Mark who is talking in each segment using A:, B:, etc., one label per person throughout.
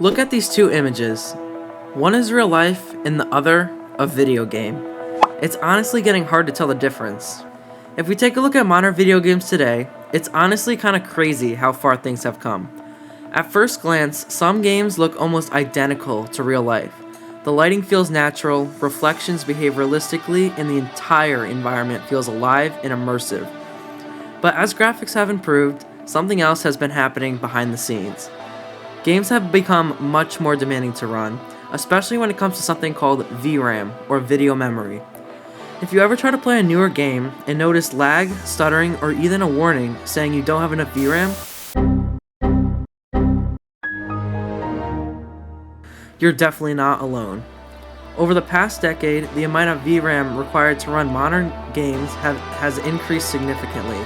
A: Look at these two images. One is real life and the other a video game. It's honestly getting hard to tell the difference. If we take a look at modern video games today, it's honestly kind of crazy how far things have come. At first glance, some games look almost identical to real life. The lighting feels natural, reflections behave realistically, and the entire environment feels alive and immersive. But as graphics have improved, something else has been happening behind the scenes. Games have become much more demanding to run, especially when it comes to something called VRAM, or video memory. If you ever try to play a newer game and notice lag, stuttering, or even a warning saying you don't have enough VRAM, you're definitely not alone. Over the past decade, the amount of VRAM required to run modern games has increased significantly.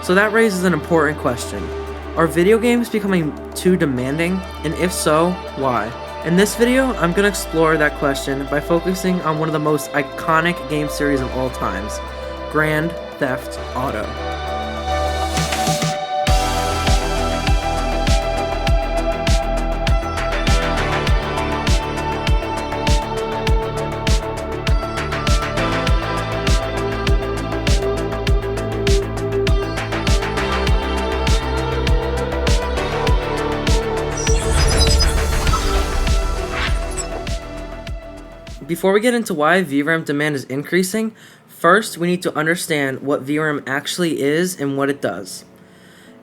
A: So that raises an important question. Are video games becoming too demanding? And if so, why? In this video, I'm going to explore that question by focusing on one of the most iconic game series of all times, Grand Theft Auto. Before we get into why VRAM demand is increasing, first we need to understand what VRAM actually is and what it does.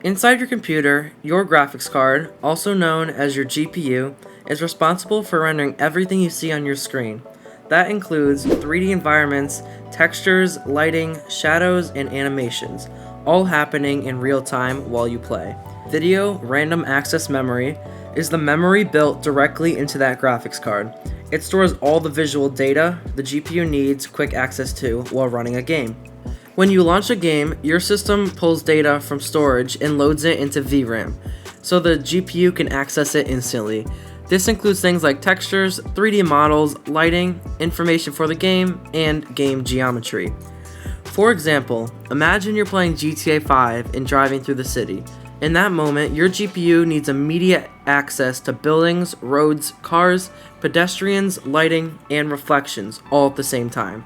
A: Inside your computer, your graphics card, also known as your GPU, is responsible for rendering everything you see on your screen. That includes 3D environments, textures, lighting, shadows, and animations, all happening in real time while you play. Video random access memory is the memory built directly into that graphics card. It stores all the visual data the GPU needs quick access to while running a game. When you launch a game, your system pulls data from storage and loads it into VRAM, so the GPU can access it instantly. This includes things like textures, 3D models, lighting, information for the game, and game geometry. For example, imagine you're playing GTA 5 and driving through the city. In that moment, your GPU needs immediate access to buildings, roads, cars, pedestrians, lighting, and reflections all at the same time.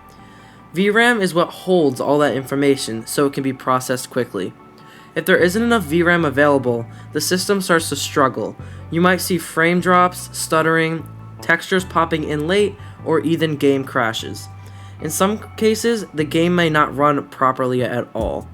A: VRAM is what holds all that information so it can be processed quickly. If there isn't enough VRAM available, the system starts to struggle. You might see frame drops, stuttering, textures popping in late, or even game crashes. In some cases, the game may not run properly at all.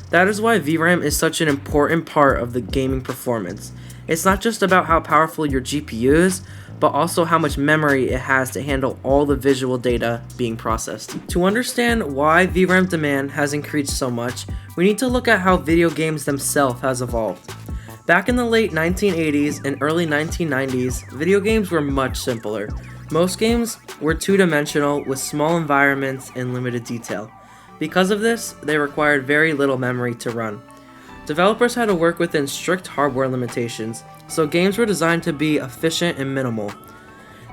A: That is why VRAM is such an important part of the gaming performance. It's not just about how powerful your GPU is, but also how much memory it has to handle all the visual data being processed. To understand why VRAM demand has increased so much, we need to look at how video games themselves has evolved. Back in the late 1980s and early 1990s, video games were much simpler. Most games were two-dimensional with small environments and limited detail. Because of this, they required very little memory to run. Developers had to work within strict hardware limitations, so games were designed to be efficient and minimal.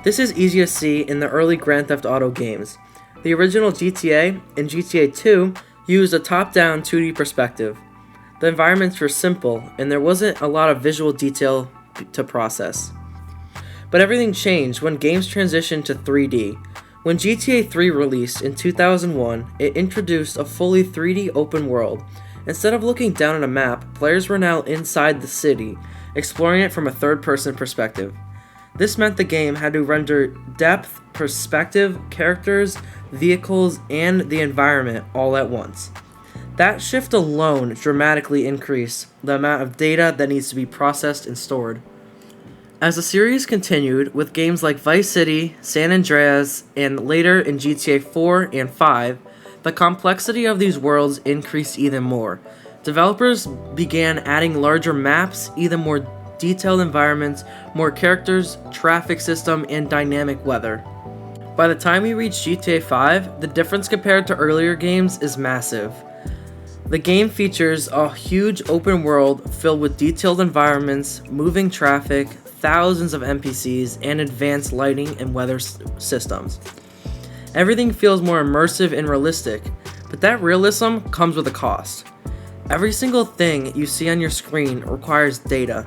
A: This is easy to see in the early Grand Theft Auto games. The original GTA and GTA 2 used a top-down 2D perspective. The environments were simple, and there wasn't a lot of visual detail to process. But everything changed when games transitioned to 3D. When GTA 3 released in 2001, it introduced a fully 3D open world. Instead of looking down at a map, players were now inside the city, exploring it from a third-person perspective. This meant the game had to render depth, perspective, characters, vehicles, and the environment all at once. That shift alone dramatically increased the amount of data that needs to be processed and stored. As the series continued with games like Vice City, San Andreas, and later in GTA 4 and 5, the complexity of these worlds increased even more. Developers began adding larger maps, even more detailed environments, more characters, traffic system, and dynamic weather. By the time we reach GTA 5, the difference compared to earlier games is massive. The game features a huge open world filled with detailed environments, moving traffic, thousands of NPCs, and advanced lighting and weather systems. Everything feels more immersive and realistic, but that realism comes with a cost. Every single thing you see on your screen requires data.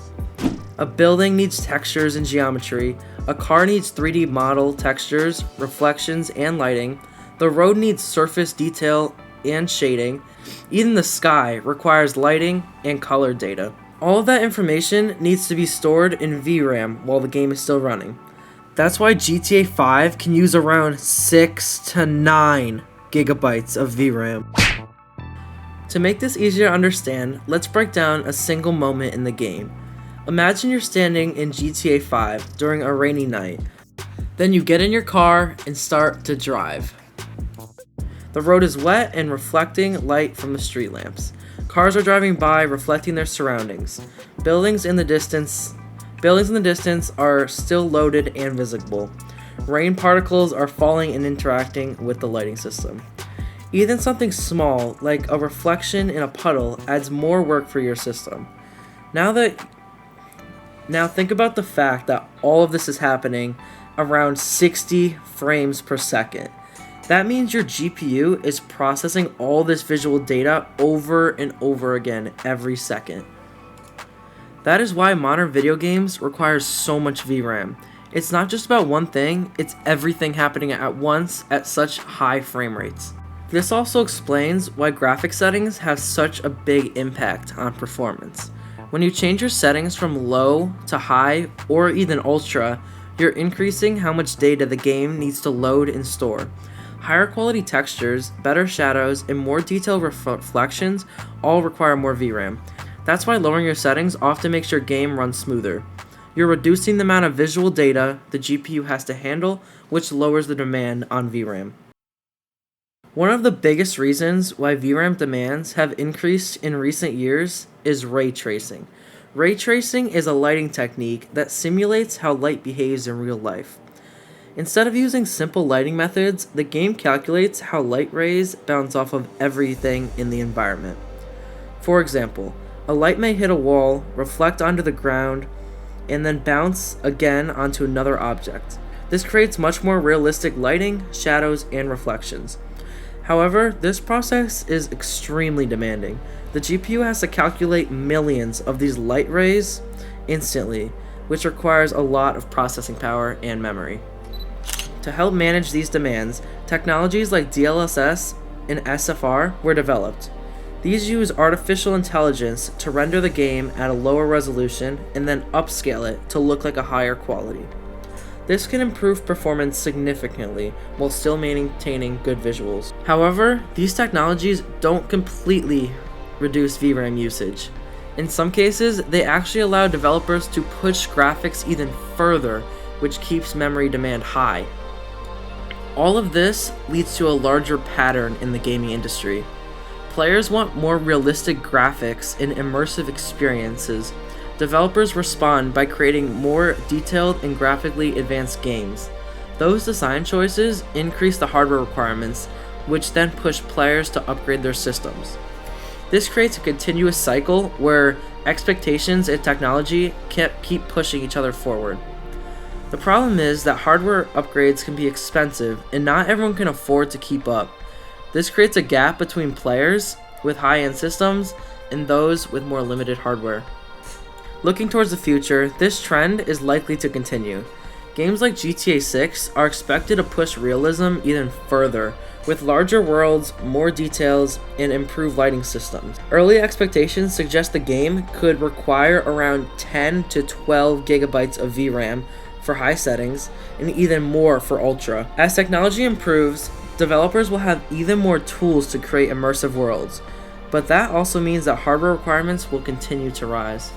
A: A building needs textures and geometry. A car needs 3D model textures, reflections, and lighting. The road needs surface detail and shading. Even the sky requires lighting and color data. All of that information needs to be stored in VRAM while the game is still running. That's why GTA 5 can use around 6 to 9 gigabytes of VRAM. To make this easier to understand, let's break down a single moment in the game. Imagine you're standing in GTA 5 during a rainy night. Then you get in your car and start to drive. The road is wet and reflecting light from the street lamps. Cars are driving by, reflecting their surroundings. Buildings in the distance are still loaded and visible. Rain particles are falling and interacting with the lighting system. Even something small, like a reflection in a puddle, adds more work for your system. Now think about the fact that all of this is happening around 60 frames per second. That means your GPU is processing all this visual data over and over again every second. That is why modern video games require so much VRAM. It's not just about one thing, it's everything happening at once at such high frame rates. This also explains why graphic settings have such a big impact on performance. When you change your settings from low to high or even ultra, you're increasing how much data the game needs to load and store. Higher quality textures, better shadows, and more detailed reflections all require more VRAM. That's why lowering your settings often makes your game run smoother. You're reducing the amount of visual data the GPU has to handle, which lowers the demand on VRAM. One of the biggest reasons why VRAM demands have increased in recent years is ray tracing. Ray tracing is a lighting technique that simulates how light behaves in real life. Instead of using simple lighting methods, the game calculates how light rays bounce off of everything in the environment. For example, a light may hit a wall, reflect onto the ground, and then bounce again onto another object. This creates much more realistic lighting, shadows, and reflections. However, this process is extremely demanding. The GPU has to calculate millions of these light rays instantly, which requires a lot of processing power and memory. To help manage these demands, technologies like DLSS and SFR were developed. These use artificial intelligence to render the game at a lower resolution and then upscale it to look like a higher quality. This can improve performance significantly while still maintaining good visuals. However, these technologies don't completely reduce VRAM usage. In some cases, they actually allow developers to push graphics even further, which keeps memory demand high. All of this leads to a larger pattern in the gaming industry. Players want more realistic graphics and immersive experiences. Developers respond by creating more detailed and graphically advanced games. Those design choices increase the hardware requirements, which then push players to upgrade their systems. This creates a continuous cycle where expectations and technology keep pushing each other forward. The problem is that hardware upgrades can be expensive, and not everyone can afford to keep up. This creates a gap between players with high-end systems and those with more limited hardware. Looking towards the future, this trend is likely to continue. Games like GTA 6 are expected to push realism even further, with larger worlds, more details, and improved lighting systems. Early expectations suggest the game could require around 10 to 12 gigabytes of VRAM for high settings, and even more for ultra. As technology improves, developers will have even more tools to create immersive worlds, but that also means that hardware requirements will continue to rise.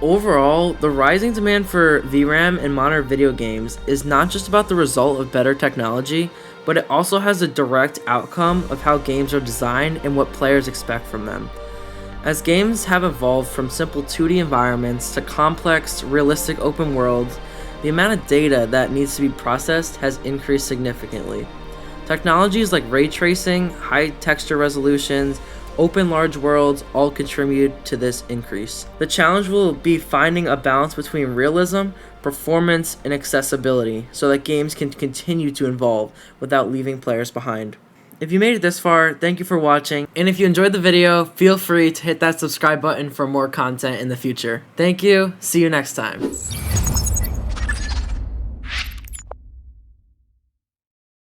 A: Overall, the rising demand for VRAM in modern video games is not just about the result of better technology, but it also has a direct outcome of how games are designed and what players expect from them. As games have evolved from simple 2D environments to complex, realistic open worlds, the amount of data that needs to be processed has increased significantly. Technologies like ray tracing, high texture resolutions, open large worlds all contribute to this increase. The challenge will be finding a balance between realism, performance, and accessibility so that games can continue to evolve without leaving players behind. If you made it this far, thank you for watching, and if you enjoyed the video, feel free to hit that subscribe button for more content in the future. Thank you, see you next time.